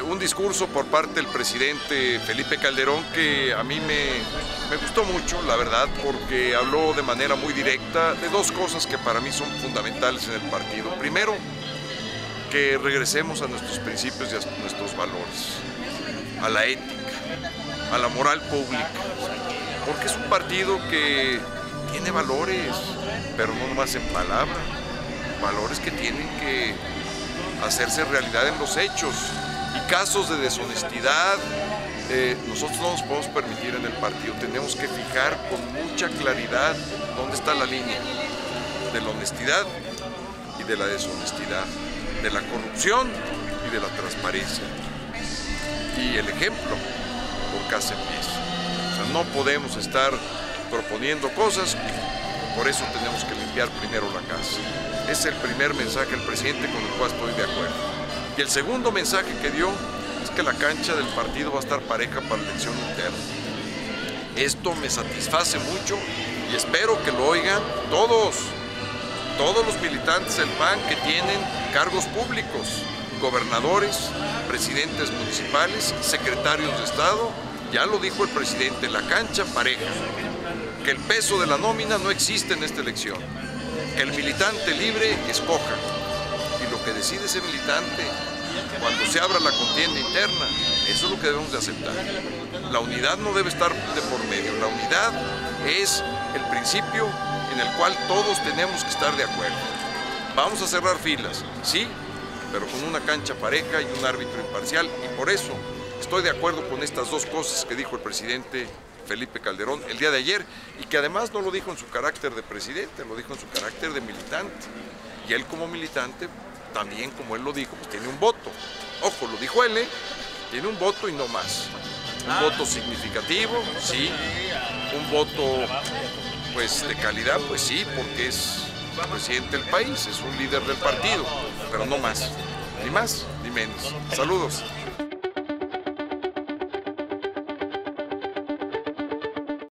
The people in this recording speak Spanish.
Un discurso por parte del presidente Felipe Calderón que a mí me gustó mucho, la verdad, porque habló de manera muy directa de dos cosas que para mí son fundamentales en el partido. Primero, que regresemos a nuestros principios y a nuestros valores, a la ética, a la moral pública, porque es un partido que tiene valores, pero no nomás en palabra, valores que tienen que hacerse realidad en los hechos. Y casos de deshonestidad, nosotros no nos podemos permitir en el partido. Tenemos que fijar con mucha claridad dónde está la línea de la honestidad y de la deshonestidad, de la corrupción y de la transparencia. Y el ejemplo por casa empieza. O sea, no podemos estar proponiendo cosas, por eso tenemos que limpiar primero la casa. Es el primer mensaje del presidente con el cual estoy de acuerdo. Y el segundo mensaje que dio es que la cancha del partido va a estar pareja para la elección interna. Esto me satisface mucho y espero que lo oigan todos los militantes del PAN que tienen cargos públicos, gobernadores, presidentes municipales, secretarios de Estado. Ya lo dijo el presidente, la cancha pareja, que el peso de la nómina no existe en esta elección, que el militante libre escoja. Y lo que decide ese militante cuando se abra la contienda interna, eso es lo que debemos de aceptar. La unidad no debe estar de por medio, la unidad es el principio en el cual todos tenemos que estar de acuerdo. Vamos a cerrar filas, sí, pero con una cancha pareja y un árbitro imparcial, y por eso estoy de acuerdo con estas dos cosas que dijo el presidente Felipe Calderón el día de ayer, y que además no lo dijo en su carácter de presidente, lo dijo en su carácter de militante. Y él como militante, también como él lo dijo, pues tiene un voto. Ojo, lo dijo él, tiene un voto y no más. Un voto significativo, sí. Un voto, pues, de calidad, pues sí, porque es el presidente del país, es un líder del partido, pero no más, ni menos. Saludos.